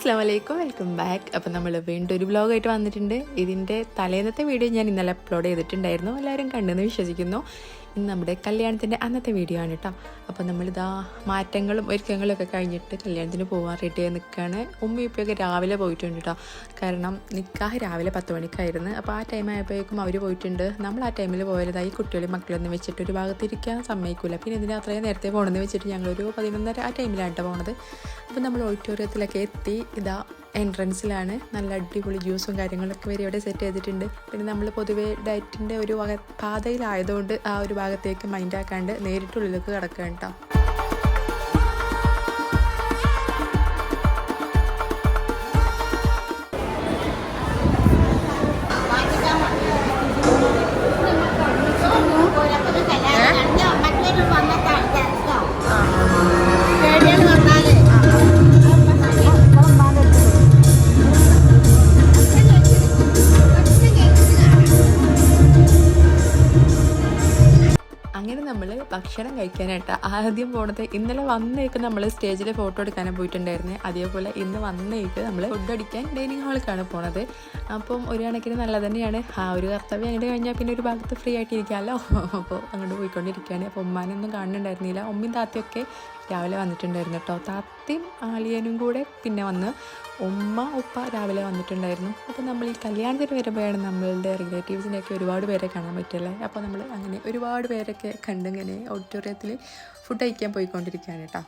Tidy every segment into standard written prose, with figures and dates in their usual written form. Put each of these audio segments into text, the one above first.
അസ്സലാമലൈക്കും, welcome back. അപ്പം നമ്മൾ വീണ്ടും ഒരു വ്ലോഗായിട്ട് വന്നിട്ടുണ്ട്. ഇതിൻ്റെ തലേന്നത്തെ വീഡിയോ ഞാൻ ഇന്നലെ അപ്ലോഡ് ചെയ്തിട്ടുണ്ടായിരുന്നു. എല്ലാവരും കണ്ടെന്ന് വിശ്വസിക്കുന്നു. ഇന്ന് നമ്മുടെ കല്യാണത്തിൻ്റെ അന്നത്തെ വീഡിയോ ആണ് കേട്ടോ. അപ്പോൾ നമ്മളിതാ മാറ്റങ്ങളും ഒരുക്കങ്ങളും ഒക്കെ കഴിഞ്ഞിട്ട് കല്യാണത്തിന് പോകാൻ റെഡിയായി നിൽക്കുകയാണ്. ഉമ്മയും ഉപ്പയൊക്കെ രാവിലെ പോയിട്ടുണ്ട് കേട്ടോ. കാരണം നിക്കാഹ് രാവിലെ 10 മണിക്കായിരുന്നു. അപ്പോൾ ആ ടൈം ആയപ്പോഴേക്കും അവർ പോയിട്ടുണ്ട്. നമ്മൾ ആ ടൈമിൽ പോയതായി കുട്ടികളും മക്കളൊന്നും വെച്ചിട്ട് ഒരു ഭാഗത്തിരിക്കാൻ സമ്മതിക്കില്ല. പിന്നെ ഇതിന് അത്രയും നേരത്തെ പോകണമെന്ന് വെച്ചിട്ട് ഞങ്ങളൊരു 11:30 ആ ടൈമിലാണ് കേട്ടോ പോണത്. അപ്പോൾ നമ്മൾ ഓഡിറ്റോറിയത്തിലൊക്കെ എത്തി. ഇതാ എൻട്രൻസിലാണ് നല്ല അടിപൊളി ജ്യൂസും കാര്യങ്ങളൊക്കെ വരെ ഇവിടെ സെറ്റ് ചെയ്തിട്ടുണ്ട്. പിന്നെ നമ്മൾ പൊതുവേ ഡയറ്റിൻ്റെ ഒരു പാതയിലായതുകൊണ്ട് ആ ഒരു ഭാഗത്തേക്ക് മൈൻഡാക്കാണ്ട് നേരിട്ടുള്ളിലേക്ക് കിടക്കുക കേട്ടോ. അങ്ങനെ നമ്മൾ ഭക്ഷണം കഴിക്കാനായിട്ട് ആദ്യം പോണത്, ഇന്നലെ വന്നേക്ക് നമ്മൾ സ്റ്റേജിൽ ഫോട്ടോ എടുക്കാനും പോയിട്ടുണ്ടായിരുന്നേ. അതേപോലെ ഇന്ന് വന്നേക്ക് നമ്മൾ ഫുഡ് അടിക്കാൻ ഡൈനിങ് ഹാളിലേക്കാണ് പോണത്. അപ്പം ഒരു കണക്കിന് നല്ല തന്നെയാണ്. ആ ഒരു കർത്തവ്യം അങ്ങോട്ട് കഴിഞ്ഞാൽ പിന്നെ ഒരു ഭാഗത്ത് ഫ്രീ ആയിട്ടിരിക്കാമല്ലോ. അപ്പോൾ അങ്ങോട്ട് പോയിക്കൊണ്ടിരിക്കുകയാണ്. അപ്പോൾ ഉമ്മാനൊന്നും കാണുന്നുണ്ടായിരുന്നില്ല. ഉമ്മയും താത്തയൊക്കെ രാവിലെ വന്നിട്ടുണ്ടായിരുന്നു കേട്ടോ. താത്തയും ആലിയനും കൂടെ പിന്നെ വന്ന്, ഉപ്പ രാവിലെ വന്നിട്ടുണ്ടായിരുന്നു. അപ്പോൾ നമ്മൾ ഈ കല്യാണത്തിന് വരുമ്പോഴാണ് നമ്മളുടെ റിലേറ്റീവ്സിനെയൊക്കെ ഒരുപാട് പേരെ കാണാൻ പറ്റില്ലേ. അപ്പോൾ നമ്മൾ അങ്ങനെ ഒരുപാട് പേരൊക്കെ കണ്ടിങ്ങനെ ഓഡിറ്റോറിയത്തിൽ ഫുഡ് കഴിക്കാൻ പോയിക്കൊണ്ടിരിക്കുകയാണ് കേട്ടോ.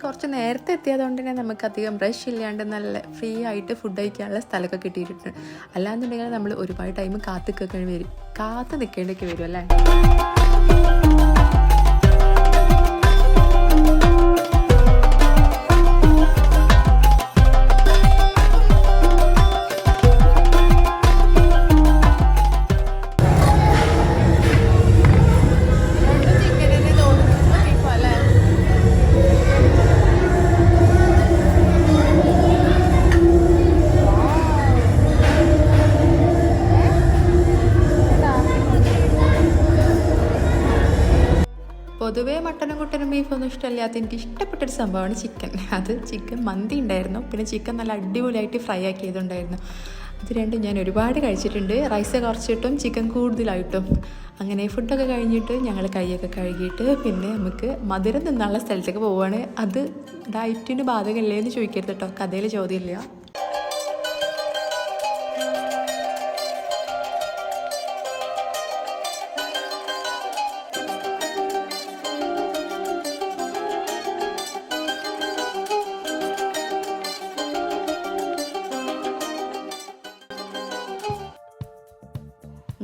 കുറച്ച് നേരത്തെ എത്തിയതുകൊണ്ട് തന്നെ നമുക്കധികം ബ്രഷ് ഇല്ലാണ്ട് നല്ല ഫ്രീ ആയിട്ട് ഫുഡ് കഴിക്കാനുള്ള സ്ഥലമൊക്കെ കിട്ടിയിട്ടുണ്ട്. അല്ലാന്നുണ്ടെങ്കിൽ നമ്മൾ ഒരുപാട് ടൈം കാത്തു നിൽക്കേണ്ടൊക്കെ വരും അല്ലേ. പൊതുവേ മട്ടനും കുട്ടനും ബീഫൊന്നും ഇഷ്ടമില്ലാത്ത എനിക്ക് ഇഷ്ടപ്പെട്ടൊരു സംഭവമാണ് ചിക്കൻ. അത് ചിക്കൻ മന്തി ഉണ്ടായിരുന്നു. പിന്നെ ചിക്കൻ നല്ല അടിപൊളിയായിട്ട് ഫ്രൈ ആക്കിയതുണ്ടായിരുന്നു. അത് രണ്ടും ഞാൻ ഒരുപാട് കഴിച്ചിട്ടുണ്ട്. റൈസ് കുറച്ചിട്ടും ചിക്കൻ കൂടുതലായിട്ടും. അങ്ങനെ ഫുഡൊക്കെ കഴിഞ്ഞിട്ട് ഞങ്ങൾ കൈയൊക്കെ കഴുകിയിട്ട് പിന്നെ നമുക്ക് മധുരം തിന്നാനുള്ള സ്ഥലത്തേക്ക് പോവുകയാണ്. അത് ഡയറ്റിന് ബാധകമല്ലേ എന്ന് ചോദിക്കരുത് കേട്ടോ, കഥയിൽ ചോദ്യമില്ല.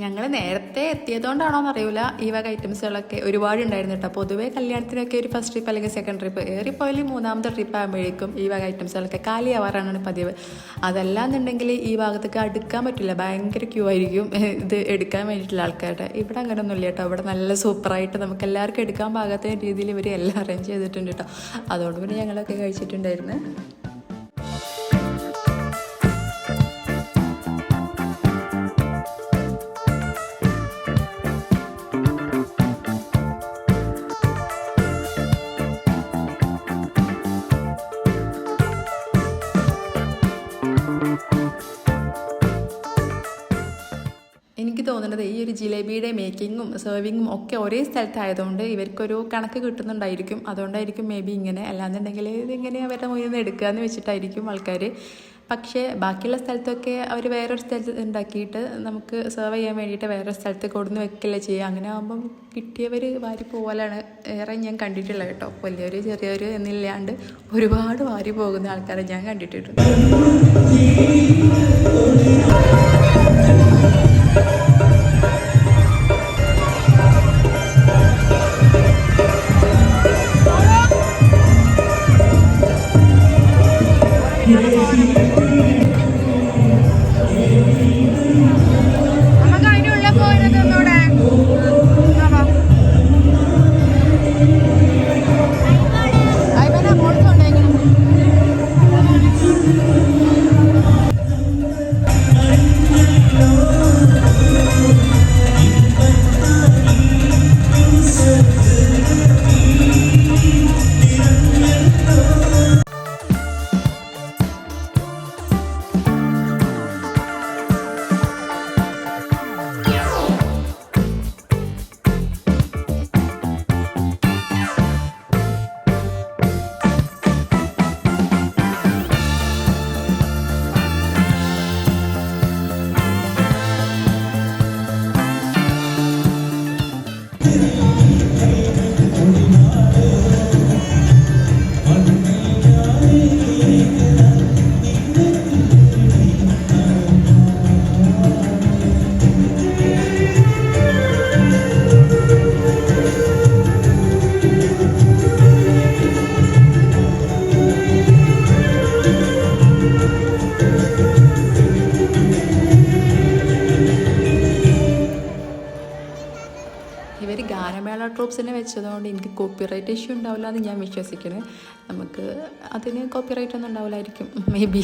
ഞങ്ങൾ നേരത്തെ എത്തിയതുകൊണ്ടാണോ എന്നറിയില്ല, ഈ വക ഐറ്റംസുകളൊക്കെ ഒരുപാട് ഉണ്ടായിരുന്നു കേട്ടോ. പൊതുവേ കല്യാണത്തിനൊക്കെ ഒരു ഫസ്റ്റ് ട്രിപ്പ് അല്ലെങ്കിൽ സെക്കൻഡ് ട്രിപ്പ്, ഏറിപ്പോയാൽ 3ാമത്തെ ട്രിപ്പ് ആകുമ്പോഴേക്കും ഈ വക ഐറ്റംസുകളൊക്കെ കാലിയാവാറാണ് പതിവ്. അതല്ലാന്നുണ്ടെങ്കിൽ ഈ ഭാഗത്തേക്ക് അടുക്കാൻ പറ്റില്ല, ഭയങ്കര ക്യൂ ആയിരിക്കും ഇത് എടുക്കാൻ വേണ്ടിയിട്ടുള്ള ആൾക്കാരുടെ. ഇവിടെ അങ്ങനെയൊന്നും ഇല്ല കേട്ടോ. ഇവിടെ നല്ല സൂപ്പറായിട്ട് നമുക്ക് എല്ലാവർക്കും എടുക്കാൻ പാകത്ത രീതിയിൽ ഇവർ എല്ലാം അറേഞ്ച് ചെയ്തിട്ടുണ്ട് കേട്ടോ. അതുകൊണ്ട് പിന്നെ ഞങ്ങളൊക്കെ കഴിച്ചിട്ടുണ്ടായിരുന്നു. എനിക്ക് തോന്നുന്നത് ഈ ഒരു ഒരു ജിലേബിയുടെ മേക്കിങ്ങും സെർവിങ്ങും ഒക്കെ ഒരേ സ്ഥലത്തായതുകൊണ്ട് ഇവർക്കൊരു കണക്ക് കിട്ടുന്നുണ്ടായിരിക്കും. അതുകൊണ്ടായിരിക്കും മേ ബി ഇങ്ങനെ. അല്ലാന്നുണ്ടെങ്കിൽ ഇതിങ്ങനെ അവരുടെ മുന്നിൽ നിന്ന് എടുക്കുക എന്ന് വെച്ചിട്ടായിരിക്കും ആൾക്കാർ. പക്ഷേ ബാക്കിയുള്ള സ്ഥലത്തൊക്കെ അവർ വേറൊരു സ്ഥലത്ത് ഉണ്ടാക്കിയിട്ട് നമുക്ക് സെർവ് ചെയ്യാൻ വേണ്ടിയിട്ട് വേറൊരു സ്ഥലത്ത് കൊടുന്ന് വെക്കില്ല ചെയ്യുക. അങ്ങനെ ആകുമ്പം കിട്ടിയവർ വാരി പോകലാണ് ഏറെ ഞാൻ കണ്ടിട്ടുള്ളത് കേട്ടോ. വലിയൊരു ചെറിയൊരു എന്നില്ലാണ്ട് ഒരുപാട് വാരി പോകുന്ന ആൾക്കാരെ ഞാൻ കണ്ടിട്ടുണ്ട്. ഇവർ ഗാനമേള ട്രൂപ്സിനെ വെച്ചതുകൊണ്ട് എനിക്ക് കോപ്പിറൈറ്റ് ഇഷ്യൂ ഉണ്ടാവില്ല എന്ന് ഞാൻ വിശ്വസിക്കുന്നത്. നമുക്ക് അതിന് കോപ്പിറൈറ്റ് ഒന്നും ഉണ്ടാവില്ലായിരിക്കും മേ ബി.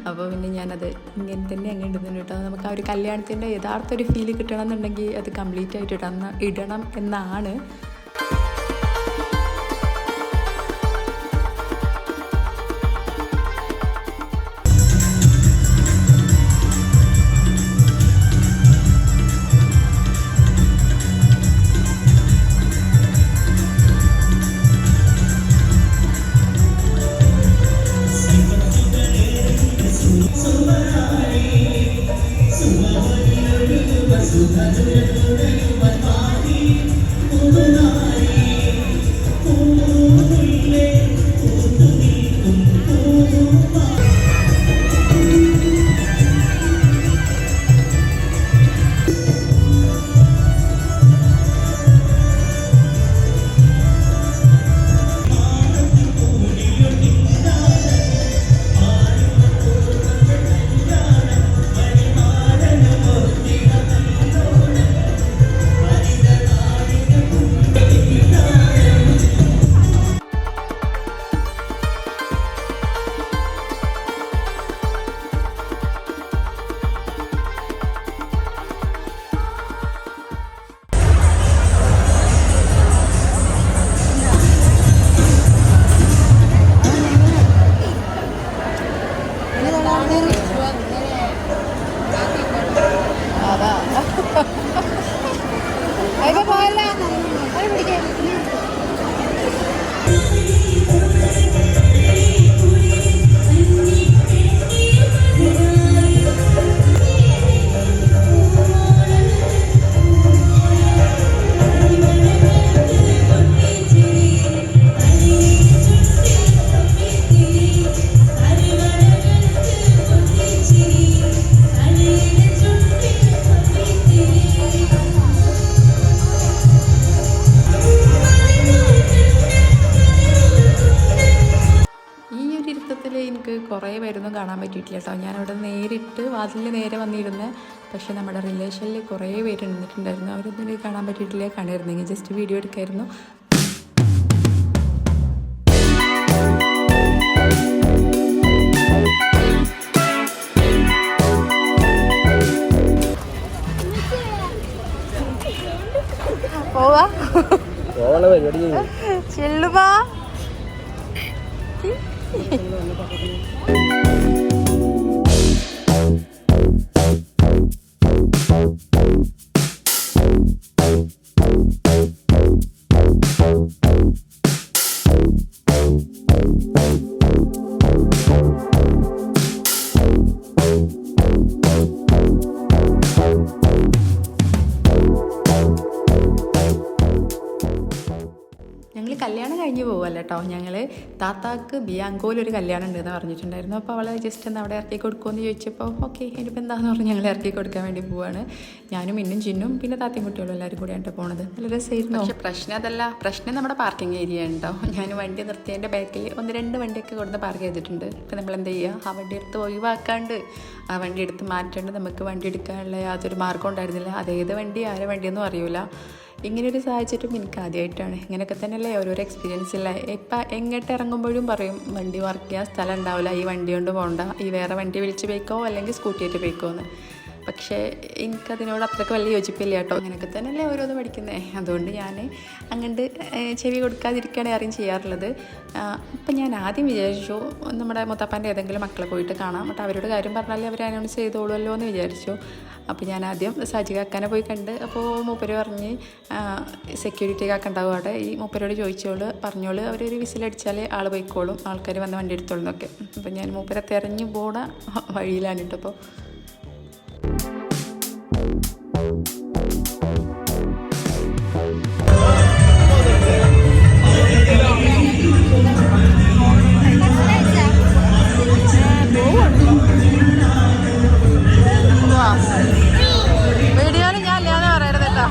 അപ്പോൾ പിന്നെ ഞാനത് ഇങ്ങനെ തന്നെ അങ്ങ് ഇടുന്നുണ്ട് കേട്ടോ. നമുക്ക് ആ ഒരു കല്യാണത്തിൻ്റെ യഥാർത്ഥ ഒരു ഫീല് കിട്ടണം എന്നുണ്ടെങ്കിൽ അത് കംപ്ലീറ്റ് ആയിട്ട് ഇടണം എന്നാണ്. എനിക്ക് കുറേ പേരൊന്നും കാണാൻ പറ്റിയിട്ടില്ല കേട്ടോ. ഞാനവിടെ നേരിട്ട് വാതിലിൽ നേരെ വന്നിരുന്ന്. പക്ഷേ നമ്മുടെ റിലേഷനിൽ കുറേ പേര് നിന്നിട്ടുണ്ടായിരുന്നു. അവരൊന്നും എനിക്ക് കാണാൻ പറ്റിയിട്ടില്ല. കണ്ടിരുന്നെങ്കിൽ ജസ്റ്റ് വീഡിയോ എടുക്കായിരുന്നു. പോവാ ചെല്ലുവാ. ഞങ്ങൾ കല്യാണം കഴിഞ്ഞ് പോകുമല്ലോ കേട്ടോ. ഞങ്ങൾ താത്താക്ക് ബിയാങ്കോലൊരു കല്യാണം ഉണ്ടെന്ന് പറഞ്ഞിട്ടുണ്ടായിരുന്നു. അപ്പോൾ അവളെ ജസ്റ്റ് ഒന്ന് അവിടെ ഇറക്കി കൊടുക്കുമെന്ന് ചോദിച്ചപ്പോൾ ഓക്കെ ഇനിയിപ്പോൾ എന്താണെന്ന് പറഞ്ഞ് ഞങ്ങൾ ഇറക്കി കൊടുക്കാൻ വേണ്ടി പോവാണ്. ഞാനും മിന്നും ചിന്നും പിന്നെ താത്തയും കുട്ടികളും എല്ലാവരും കൂടിയാണ് പോണത്. നല്ല രസമായിരുന്നു. പക്ഷേ പ്രശ്നം അതല്ല, പ്രശ്നം നമ്മുടെ പാർക്കിംഗ് ഏരിയ ഉണ്ടോ. ഞാൻ വണ്ടി നിർത്തിയതിൻ്റെ ബാക്കിൽ 1-2 വണ്ടിയൊക്കെ കൊടുത്ത് പാർക്ക് ചെയ്തിട്ടുണ്ട്. ഇപ്പം നമ്മൾ എന്താ ചെയ്യുക, ആ വണ്ടി എടുത്ത് ഒഴിവാക്കാണ്ട് ആ വണ്ടി എടുത്ത് മാറ്റാണ്ട് നമുക്ക് വണ്ടി എടുക്കാനുള്ള യാതൊരു മാർഗ്ഗം ഉണ്ടായിരുന്നില്ല. അതേത് വണ്ടി ആരെ വണ്ടിയൊന്നും അറിയില്ല. ഇങ്ങനൊരു സാഹചര്യം എനിക്ക് ആദ്യമായിട്ടാണ്. ഇങ്ങനെയൊക്കെ തന്നെയല്ലേ ഓരോരോ എക്സ്പീരിയൻസ് ഇല്ല. ഇപ്പം എങ്ങോട്ട് ഇറങ്ങുമ്പോഴും പറയും വണ്ടി വർക്ക് ചെയ്യാൻ സ്ഥലം ഉണ്ടാവില്ല, ഈ വണ്ടി കൊണ്ട് പോകണ്ട, ഈ വേറെ വണ്ടി വിളിച്ച് പോയിക്കോ അല്ലെങ്കിൽ സ്കൂട്ടിയായിട്ട് പോയിക്കോ എന്ന്. പക്ഷേ എനിക്കതിനോട് അത്രയ്ക്ക് വലിയ യോജിപ്പില്ല കേട്ടോ. അങ്ങനെയൊക്കെ തന്നെയല്ലേ ഓരോന്ന് പഠിക്കുന്നത്. അതുകൊണ്ട് ഞാൻ അങ്ങോട്ട് ചെവി കൊടുക്കാതിരിക്കുകയാണ് ആരും ചെയ്യാറുള്ളത്. അപ്പം ഞാൻ ആദ്യം വിചാരിച്ചു നമ്മുടെ മുത്തപ്പാൻ്റെ ഏതെങ്കിലും മക്കളെ പോയിട്ട് കാണാം, എന്നിട്ട് അവരോട് കാര്യം പറഞ്ഞാൽ അവർ അനൗൺസ് ചെയ്തോളുമല്ലോ എന്ന് വിചാരിച്ചു. അപ്പോൾ ഞാൻ ആദ്യം സാജി കാക്കാനെ പോയി കണ്ട്. അപ്പോൾ മൂപ്പര് പറഞ്ഞ് സെക്യൂരിറ്റി കാക്ക ഉണ്ടാവും അവിടെ, ഈ മൂപ്പരോട് പറഞ്ഞോളൂ അവരൊരു വിസിലടിച്ചാൽ ആൾ പോയിക്കോളും, ആൾക്കാർ വന്ന് വണ്ടി എടുത്തോളും എന്നൊക്കെ. അപ്പോൾ ഞാൻ മൂപ്പരെ തിരഞ്ഞു പോണ വഴിയിലാണ് കേട്ടോ. അപ്പോൾ വീഡിയോയിൽ ഞാൻ ഇല്ലാന്ന് പറയരുത് കേട്ടോ.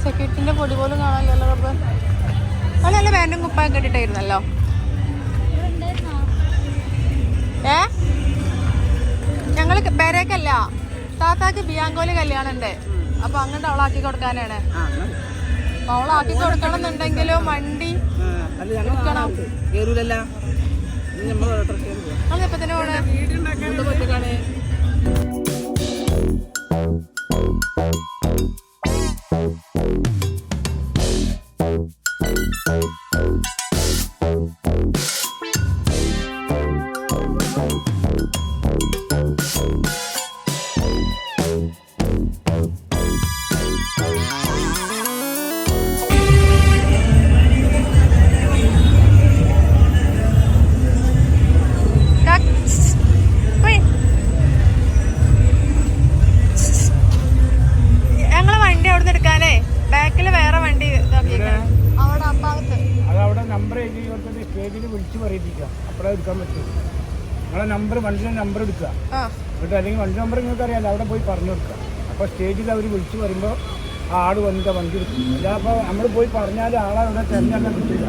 സെക്യൂരിറ്റിൻ്റെ പൊടി പോലും കാണാമല്ലോ. റബ്ബ് നല്ല പാൻറ്റും കുപ്പായൊക്കെ ഇട്ടിട്ടായിരുന്നല്ലോ. ഞങ്ങൾ പെരേക്കല്ല, താത്താക്ക് ബിയാങ്കോല് കല്യാണം ഉണ്ട്. അപ്പൊ അങ്ങോട്ട് അവളാക്കി കൊടുക്കാനാണ്. അവളാക്കി കൊടുക്കണം എന്നുണ്ടെങ്കിലും വണ്ടി എടുക്കണം. അതെപ്പോ തന്നെ പോണേ. നമ്പർ വണ്ടിയുടെ നമ്പർ എടുക്കുക എന്നിട്ട് അല്ലെങ്കിൽ വണ്ടി നമ്പർ നിങ്ങൾക്ക് അറിയാമല്ലോ, അവിടെ പോയി പറഞ്ഞു കൊടുക്കുക. അപ്പോൾ സ്റ്റേജിൽ അവർ വിളിച്ച് വരുമ്പോൾ ആ ആട് വന്നിട്ട് വണ്ടി എടുക്കും. അല്ല അപ്പോൾ നമ്മൾ പോയി പറഞ്ഞാൽ ആളെ അവിടെ തിരഞ്ഞെടുക്കാൻ കിട്ടില്ല.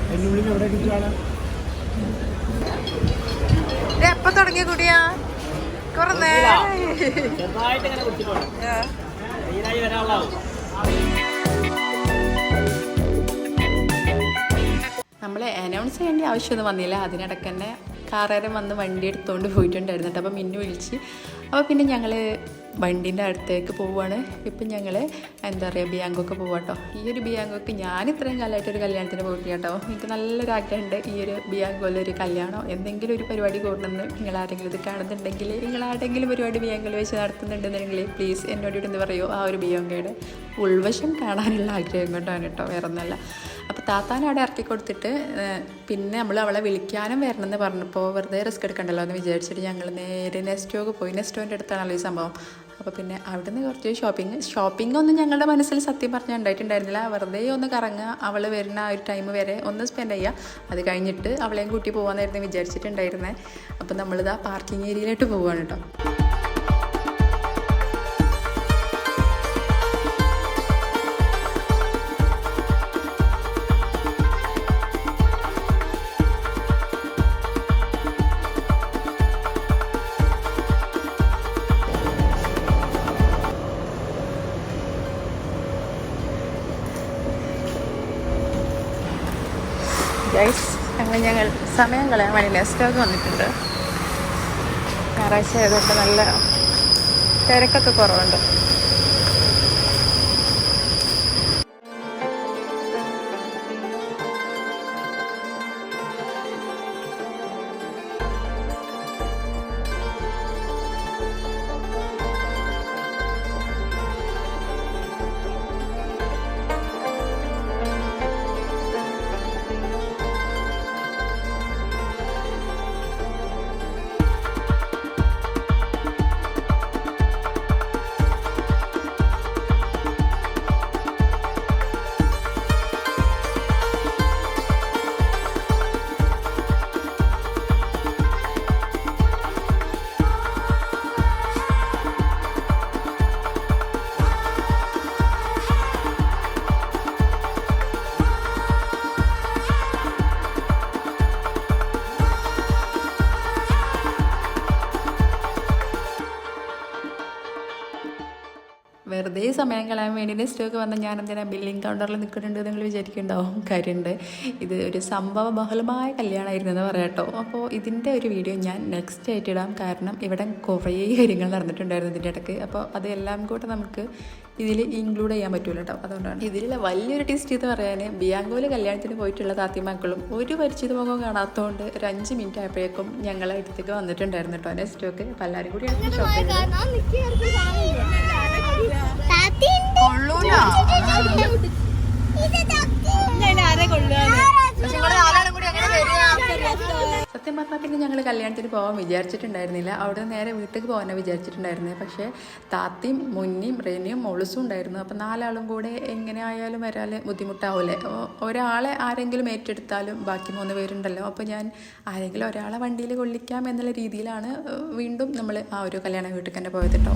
അതിൻ്റെ ഉള്ളിൽ എവിടെ കിട്ടുകയാണ്. എപ്പോൾ തുടങ്ങിയ കുടിയാ? നമ്മൾ അനൗൺസ് ചെയ്യേണ്ട ആവശ്യമൊന്നും വന്നില്ല. അതിനിടയ്ക്ക് തന്നെ കാറുകാരൻ വന്ന് വണ്ടി എടുത്തുകൊണ്ട് പോയിട്ടുണ്ടായിരുന്നു കേട്ടോ. അപ്പോൾ മിന്നു വിളിച്ച്. അപ്പോൾ പിന്നെ ഞങ്ങൾ വണ്ടീൻ്റെ അടുത്തേക്ക് പോവുകയാണ്. ഇപ്പം ഞങ്ങൾ എന്താ പറയുക ബിയാങ്കോക്ക് പോവാം കേട്ടോ. ഈ ഒരു ബിയാങ്കോക്ക് ഞാൻ ഇത്രയും കാലമായിട്ടൊരു കല്യാണത്തിന് പോയിട്ടില്ല കേട്ടോ. എനിക്ക് നല്ലൊരു ആഗ്രഹമുണ്ട് ഈ ഒരു ബിയാങ്കോയിലൊരു കല്യാണം എന്തെങ്കിലും ഒരു പരിപാടി കൂടണമെന്ന്. നിങ്ങളാരെങ്കിലും ഇത് കാണുന്നുണ്ടെങ്കിൽ, നിങ്ങളാരെങ്കിലും പരിപാടി ബിയാങ്കോയിൽ വെച്ച് നടത്തുന്നുണ്ടെന്നുണ്ടെങ്കിൽ പ്ലീസ് എന്നോട് എന്ത് പറയുമോ. ആ ഒരു ബിയാങ്കോയുടെ ഉൾവശം കാണാനുള്ള ആഗ്രഹം കൊണ്ടാണ് കേട്ടോ, വേറെ ഒന്നുമല്ല. അപ്പോൾ താത്താനെ അവിടെ ഇറക്കി കൊടുത്തിട്ട് പിന്നെ നമ്മൾ അവളെ വിളിക്കാനും വരണമെന്ന് പറഞ്ഞപ്പോൾ വെറുതെ റിസ്ക് എടുക്കണ്ടല്ലോ എന്ന് വിചാരിച്ചിട്ട് ഞങ്ങൾ നേരെ നെസ്റ്റോക്ക് പോയി. നെസ്റ്റോൻ്റെ അടുത്താണല്ലോ ഈ സംഭവം. അപ്പോൾ പിന്നെ അവിടെ നിന്ന് കുറച്ച് ഷോപ്പിംഗ് ഒന്നും ഞങ്ങളുടെ മനസ്സിൽ സത്യം പറഞ്ഞാൽ ഉണ്ടായിട്ടുണ്ടായിരുന്നില്ല. വെറുതെ ഒന്ന് കറങ്ങുക, അവൾ വരുന്ന ആ ഒരു ടൈം വരെ ഒന്ന് സ്പെൻഡ് ചെയ്യുക, അത് കഴിഞ്ഞിട്ട് അവളെയും കൂട്ടി പോകാമെന്നായിരുന്നു വിചാരിച്ചിട്ടുണ്ടായിരുന്നത്. അപ്പോൾ നമ്മളിതാ പാർക്കിംഗ് ഏരിയയിലോട്ട് പോവുകയാണ് കേട്ടോ. ഗൈസ് ഞങ്ങൾ സമയം കളയാൻ വേണ്ടി നെസ്റ്റോക്ക് വന്നിട്ടുണ്ട്. ഞായറാഴ്ച ആയതുകൊണ്ട് നല്ല തിരക്കൊക്കെ കുറവുണ്ട്. വെറുതെ സമയം കളയാൻ വേണ്ടി നെക്സ്റ്റൊക്കെ വന്നാൽ ഞാൻ എന്തിനാ ബില്ലിംഗ് കൗണ്ടറിൽ നിൽക്കുന്നുണ്ട് നിങ്ങൾ വിചാരിക്കുന്നുണ്ടാവും. കാര്യമുണ്ട്, ഇത് ഒരു സംഭവ ബഹുലമായ കല്യാണമായിരുന്നു എന്ന് പറയാം കേട്ടോ. അപ്പോൾ ഇതിൻ്റെ ഒരു വീഡിയോ ഞാൻ നെക്സ്റ്റ് ആയിട്ട് ഇടാം. കാരണം ഇവിടെ കുറേ കാര്യങ്ങൾ നടന്നിട്ടുണ്ടായിരുന്നു ഇതിൻ്റെ ഇടയ്ക്ക്. അപ്പോൾ അതെല്ലാം കൂടെ നമുക്ക് ഇതിൽ ഇൻക്ലൂഡ് ചെയ്യാൻ പറ്റൂല കേട്ടോ. അതുകൊണ്ടാണ് ഇതിലുള്ള വലിയൊരു ടിസ്റ്റ് എന്ന് പറയാൻ, ബിയാങ്കോയിൽ കല്യാണത്തിന് പോയിട്ടുള്ള താത്തിമാക്കളും ഒരു പരിചിത മുഖം കാണാത്തതുകൊണ്ട് ഒരു 5 മിനിറ്റ് ആയപ്പോഴേക്കും ഞങ്ങളെ അടുത്തേക്ക് വന്നിട്ടുണ്ടായിരുന്നു കേട്ടോ നെക്സ്റ്റൊക്കെ. അപ്പോൾ എല്ലാവരും കൂടിയാണ് സത്യം പറഞ്ഞാൽ പിന്നെ ഞങ്ങൾ കല്യാണത്തിന് പോകാൻ വിചാരിച്ചിട്ടുണ്ടായിരുന്നില്ല. അവിടെ നിന്ന് നേരെ വീട്ടിലേക്ക് പോകാനാണ് വിചാരിച്ചിട്ടുണ്ടായിരുന്നത്. പക്ഷേ താത്തിയും മുന്നിയും റെനിയും മോളുസും ഉണ്ടായിരുന്നു. അപ്പം 4 ആളും കൂടെ എങ്ങനെ ആയാലും വരാൻ ബുദ്ധിമുട്ടാവില്ലേ. ഒരാളെ ആരെങ്കിലും ഏറ്റെടുത്താലും ബാക്കി 3 പേരുണ്ടല്ലോ. അപ്പോൾ ഞാൻ ആരെങ്കിലും ഒരാളെ വണ്ടിയിൽ കൊള്ളിക്കാം എന്നുള്ള രീതിയിലാണ് വീണ്ടും നമ്മൾ ആ ഒരു കല്യാണ വീട്ടിൽ തന്നെ പോയത് കേട്ടോ.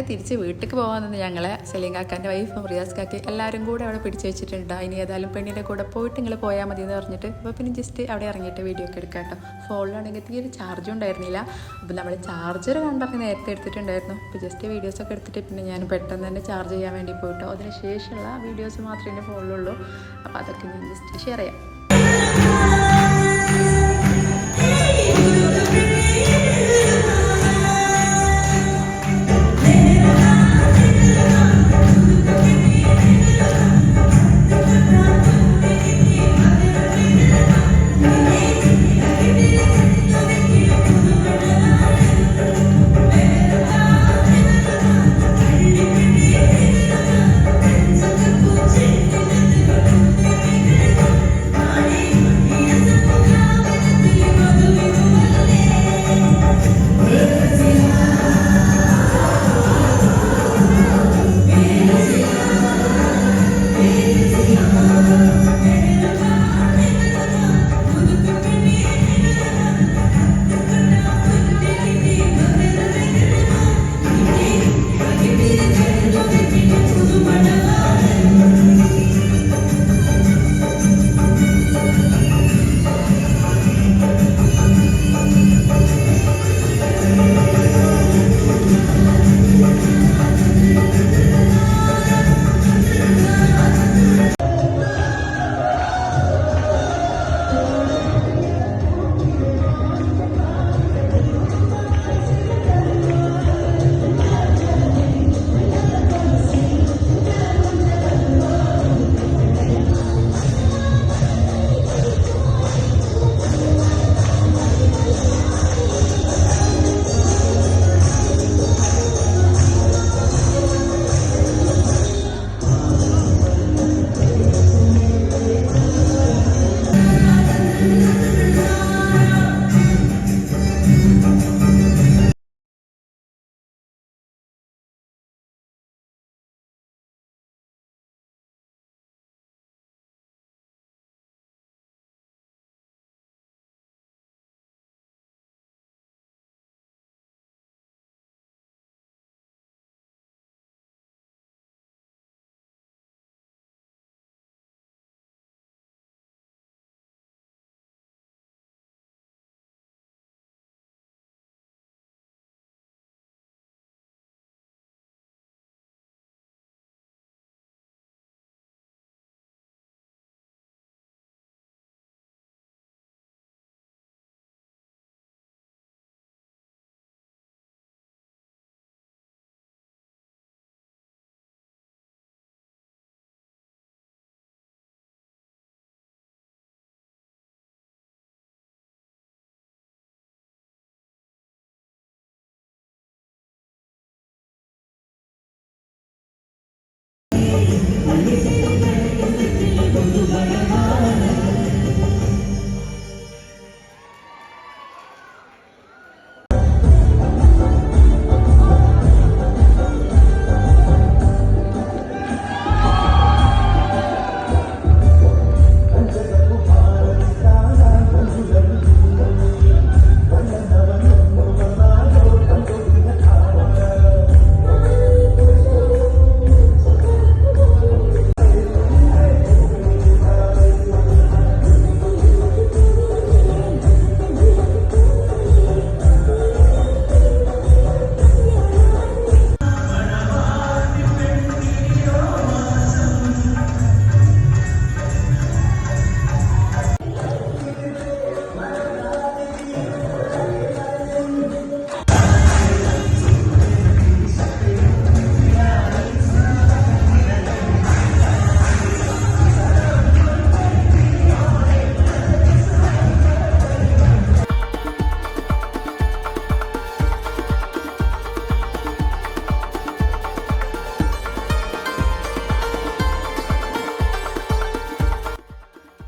തിരിച്ച് വീട്ടിലേക്ക് പോകാമെന്ന് ഞങ്ങളെ സലീം കാക്കാൻ്റെ വൈഫും റിയാസ് കാക്കി എല്ലാവരും കൂടെ അവിടെ പിടിച്ച് വെച്ചിട്ടുണ്ട്. ഇനി ഏതായാലും പെണ്ണിൻ്റെ കൂടെ പോയിട്ട് നിങ്ങൾ പോയാൽ മതി എന്ന് പറഞ്ഞിട്ട്. അപ്പോൾ പിന്നെ ജസ്റ്റ് അവിടെ ഇറങ്ങിയിട്ട് വീഡിയോ ഒക്കെ എടുക്കാം കേട്ടോ. ഫോണിലാണെങ്കിൽ തീരെ ചാർജും ഉണ്ടായിരുന്നില്ല. അപ്പോൾ നമ്മൾ ചാർജർ കണ്ടപ്പോൾ നേരത്തെ എടുത്തിട്ടുണ്ടായിരുന്നു. അപ്പോൾ ജസ്റ്റ് വീഡിയോസൊക്കെ എടുത്തിട്ട് പിന്നെ ഞാൻ പെട്ടെന്ന് തന്നെ ചാർജ് ചെയ്യാൻ വേണ്ടി പോയിട്ടോ. അതിന് ശേഷമുള്ള വീഡിയോസ് മാത്രമേ എൻ്റെ ഫോണിലുള്ളൂ. അപ്പോൾ അതൊക്കെ ഞാൻ ജസ്റ്റ് ഷെയർ ചെയ്യാം.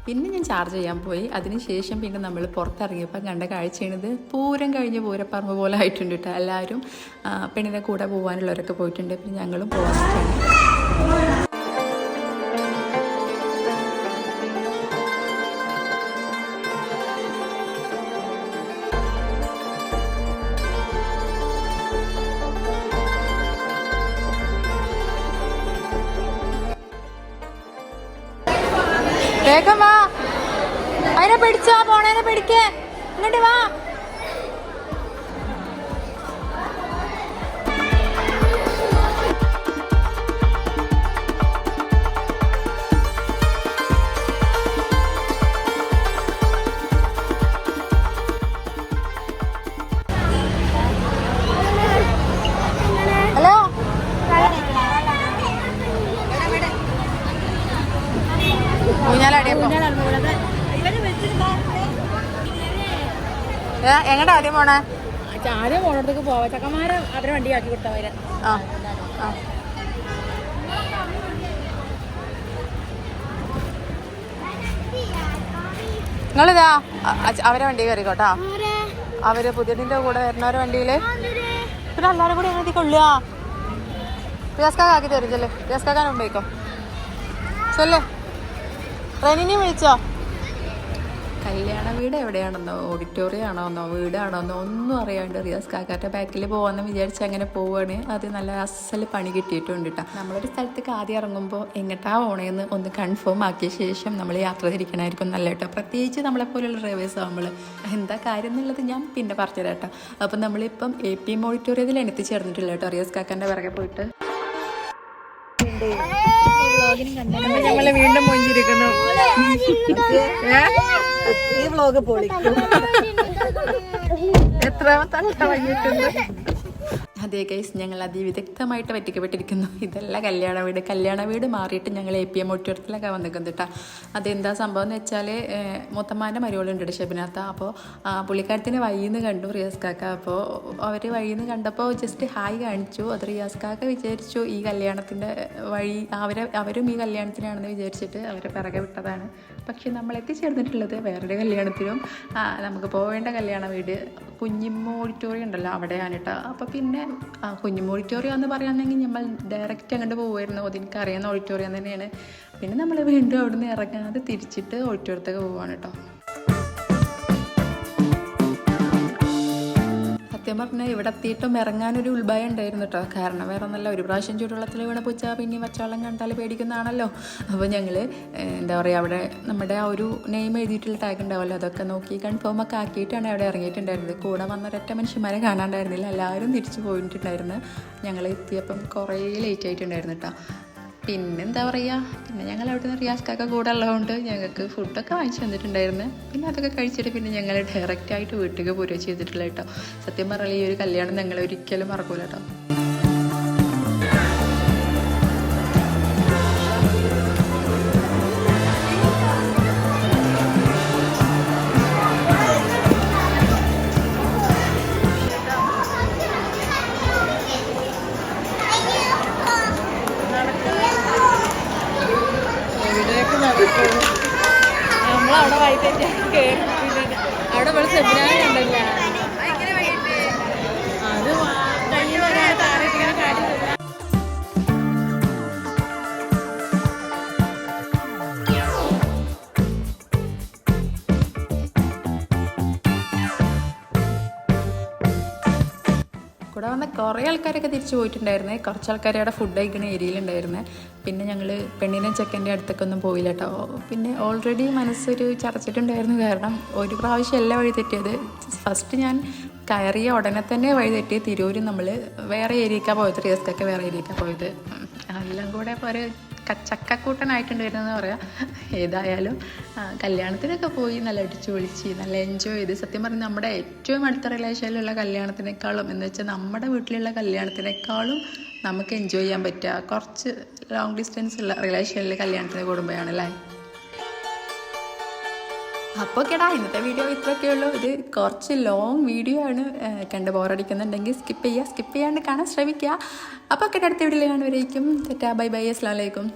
പിന്നെ ഞാൻ ചാർജ് ചെയ്യാൻ പോയി. അതിനുശേഷം പിന്നെ നമ്മൾ പുറത്തിറങ്ങിയപ്പോൾ കണ്ട കാഴ്ചയാണിത്. പൂരം കഴിഞ്ഞ് പൂരപ്പറമ്പ് പോലെ ആയിട്ടുണ്ട് കേട്ടോ. എല്ലാവരും പെണ്ണിൻ്റെ കൂടെ പോകാനുള്ളവരൊക്കെ പോയിട്ടുണ്ട്. പിന്നെ ഞങ്ങളും പോകാൻ നിൽക്കുകയാണ്. വേഗം വാ, അതിനെ പിടിച്ചോ, പോണേനെ പിടിക്കേ, ഇങ്ങോട്ട് വാ. ഹലോ, എങ്ങടെ ആദ്യം പോണേ? ആദ്യം പോണടത്തേക്ക് പോവാ. ചക്കന്മാരെ അവരെ വണ്ടി ആക്കി കൊടുത്തവരെ. നിങ്ങളിതാ അവരെ വണ്ടി കയറിക്കോട്ടാ. അവര് പുതിയതിന്റെ കൂടെ വരുന്നവരെ വണ്ടിയില്. പിന്നെ എല്ലാവരും കൂടി എങ്ങനെ കൊള്ളുക? റിയാസ്കാക്കി തരും ചെല്ലേ. റിയാസ്കാക്കാൻ ഉണ്ടായിക്കോ ചെല്ലേ. ട്രെയിനിനെ വിളിച്ചോ? കല്യാണ വീട് എവിടെയാണെന്നോ ഓഡിറ്റോറിയം ആണോന്നോ വീടാണോന്നോ ഒന്നും അറിയാണ്ട് റിയാസ് കാക്കാൻ്റെ ബാക്കിൽ പോകാമെന്ന് വിചാരിച്ച് അങ്ങനെ പോവുകയാണ്. അത് നല്ല അസൽ പണി കിട്ടിയിട്ടുണ്ട് കേട്ടോ. നമ്മളൊരു സ്ഥലത്തേക്ക് ആദ്യം ഇറങ്ങുമ്പോൾ എങ്ങോട്ടാ പോണേന്ന് ഒന്ന് കൺഫേം ആക്കിയ ശേഷം നമ്മൾ യാത്ര തിരിക്കണമായിരിക്കും നല്ല കേട്ടോ. പ്രത്യേകിച്ച് നമ്മളെപ്പോലുള്ള ഡ്രൈവേഴ്സ് നമ്മൾ എന്താ കാര്യം എന്നുള്ളത് ഞാൻ പിന്നെ പറഞ്ഞുതരാം കേട്ടോ. അപ്പം നമ്മളിപ്പം APM ഓഡിറ്റോറിയത്തിലാണ് എത്തിച്ചേർന്നിട്ടില്ല കേട്ടോ. റിയാസ് കാക്കാൻ്റെ പിറകെ പോയിട്ട് നമ്മളെ വീണ്ടും മൊഞ്ചിരിക്കുന്നു. ഈ വ്ലോഗ് പൊളിക്കും. എത്രാമത്തെ വൈകിട്ടുണ്ട്. അതേ ഗൈസ്, ഞങ്ങൾ അതിവിദഗ്ധമായിട്ട് പറ്റിക്കപ്പെട്ടിരിക്കുന്നു. ഇതല്ല കല്യാണ വീട് മാറിയിട്ട് ഞങ്ങൾ APM ഓഡിറ്റോറിയത്തിലൊക്കെ വന്നിരിക്കുന്നത് കേട്ടോ. അതെന്താ സംഭവം എന്ന് വെച്ചാൽ മുത്തമ്മാൻ്റെ മരുവളുണ്ട് ഷെബിനാത്ത. അപ്പോൾ പുള്ളിക്കാരത്തിനെ വഴിന്ന് കണ്ടു റിയാസ് കാക്ക. അപ്പോൾ അവർ വഴിന്ന് കണ്ടപ്പോൾ ജസ്റ്റ് ഹായ് കാണിച്ചു. അത് റിയാസ് കാക്ക വിചാരിച്ചു ഈ കല്യാണത്തിൻ്റെ വഴി അവരും ഈ കല്യാണത്തിനാണെന്ന് വിചാരിച്ചിട്ട് അവരെ പിറകെ വിട്ടതാണ്. പക്ഷെ നമ്മൾ എത്തിച്ചേർന്നിട്ടുള്ളത് വേറൊരു കല്യാണത്തിനും നമുക്ക് പോവേണ്ട കല്യാണ വീട് കുഞ്ഞിമ്മ ഓഡിറ്റോറിയം ഉണ്ടല്ലോ അവിടെയാണ് കേട്ടോ. അപ്പോൾ പിന്നെ കുഞ്ഞിമ്മ ഓഡിറ്റോറിയം എന്ന് പറയുകയാണെങ്കിൽ നമ്മൾ ഡയറക്റ്റ് അങ്ങോട്ട് പോകുമായിരുന്നു. അതെനിക്ക് അറിയാവുന്ന ഓഡിറ്റോറിയം തന്നെയാണ്. പിന്നെ നമ്മൾ വീണ്ടും അവിടെ നിന്ന് ഇറങ്ങാതെ തിരിച്ചിട്ട് ഓഡിറ്റോറിയത്തേക്ക് പോവാണ് കേട്ടോ. സത്യം പറഞ്ഞാൽ ഇവിടെ എത്തിയിട്ടും ഇറങ്ങാനൊരു ഉത്ഭയം ഉണ്ടായിരുന്നു കേട്ടോ. കാരണം വേറെ ഒന്നല്ല, ഒരു പ്രാവശ്യം ചൂടുവെള്ളത്തിൽ വീണ പൂച്ച പിന്നെ പച്ചവെള്ളം കണ്ടാൽ പേടിക്കുന്നതാണല്ലോ. അപ്പോൾ ഞങ്ങൾ എന്താ പറയുക, അവിടെ നമ്മുടെ ആ ഒരു നെയിം എഴുതിയിട്ടുള്ള ടാഗ് ഉണ്ടാവുമല്ലോ, അതൊക്കെ നോക്കി കൺഫേം ഒക്കെ ആക്കിയിട്ടാണ് അവിടെ ഇറങ്ങിയിട്ടുണ്ടായിരുന്നത്. കൂടെ വന്ന ഒരൊറ്റ മനുഷ്യന്മാരെ കാണാണ്ടായിരുന്നില്ല, എല്ലാവരും തിരിച്ചു പോയിട്ടുണ്ടായിരുന്നു. ഞങ്ങൾ എത്തിയപ്പം കുറേ ലേറ്റ് ആയിട്ടുണ്ടായിരുന്നു കേട്ടോ. പിന്നെന്താ പറയുക, പിന്നെ ഞങ്ങൾ അവിടെ നിന്ന് റിയാസ് കാക്ക കൂടെ ഉള്ളതുകൊണ്ട് ഞങ്ങൾക്ക് ഫുഡൊക്കെ വാങ്ങിച്ചു തന്നിട്ടുണ്ടായിരുന്നു. പിന്നെ അതൊക്കെ കഴിച്ചിട്ട് പിന്നെ ഞങ്ങൾ ഡയറക്റ്റായിട്ട് വീട്ടിലേക്ക് പോരുക ചെയ്തിട്ടില്ല കേട്ടോ. സത്യം പറഞ്ഞാൽ ഈ ഒരു കല്യാണം ഞങ്ങൾ ഒരിക്കലും മറക്കൂല കേട്ടോ. വൈകിട്ട് കയറി അവിടെ ഇവിടെ സെമിനാർ കണ്ടല്ല അത് കയ്യിൽ ഒരാൾ താരത്തിങ്ങനെ കാര്യം കൂടെ വന്ന കുറേ ആൾക്കാരൊക്കെ തിരിച്ചു പോയിട്ടുണ്ടായിരുന്നേ. കുറച്ച് ആൾക്കാർ അവിടെ ഫുഡ് കഴിക്കുന്ന ഏരിയയിലുണ്ടായിരുന്നേ. പിന്നെ ഞങ്ങൾ പെണ്ണിനെ ചെക്കൻ്റെ അടുത്തൊക്കെ ഒന്നും പോയില്ല കേട്ടോ. പിന്നെ ഓൾറെഡി മനസ്സൊരു ചടച്ചിട്ടുണ്ടായിരുന്നു. കാരണം ഒരു പ്രാവശ്യം അല്ല വഴി തെറ്റിയത്. ഫസ്റ്റ് ഞാൻ കയറിയ ഉടനെ തന്നെ വഴി തെറ്റി തിരൂർ നമ്മൾ വേറെ ഏരിയക്കാണ് പോയത്. റിയസ്ക്കൊക്കെ വേറെ ഏരിയക്കാണ് പോയത്. എല്ലാം കൂടെ ഇപ്പോൾ ഒരു ചക്കക്കൂട്ടനായിട്ടുണ്ടായിരുന്നെന്ന് പറയാം. ഏതായാലും കല്യാണത്തിനൊക്കെ പോയി നല്ല അടിച്ചു പൊളിച്ച് നല്ല എൻജോയ് ചെയ്ത്. സത്യം പറഞ്ഞാൽ നമ്മുടെ ഏറ്റവും അടുത്ത റിലേഷനിലുള്ള കല്യാണത്തിനേക്കാളും എന്ന് വെച്ചാൽ നമ്മുടെ വീട്ടിലുള്ള കല്യാണത്തിനേക്കാളും നമുക്ക് എൻജോയ് ചെയ്യാൻ പറ്റുക കുറച്ച് ലോങ് ഡിസ്റ്റൻസ് ഉള്ള റിലേഷനിൽ കല്യാണത്തിന് കൂടുമ്പോഴാണല്ലേ. അപ്പോൾ കേടാ ഇന്നത്തെ വീഡിയോ ഇത്രയൊക്കെ ഉള്ളൂ. ഇത് കുറച്ച് ലോങ് വീഡിയോ ആണ്. കണ്ട് ബോറടിക്കുന്നുണ്ടെങ്കിൽ സ്കിപ്പ് ചെയ്യാണ്ട് കാണാൻ ശ്രമിക്കുക. അപ്പോൾ കേട്ട അടുത്ത വീഡിയോയിൽ കാണുവരേക്കും. ബൈ ബൈ, അസ്സലാമു അലൈക്കും.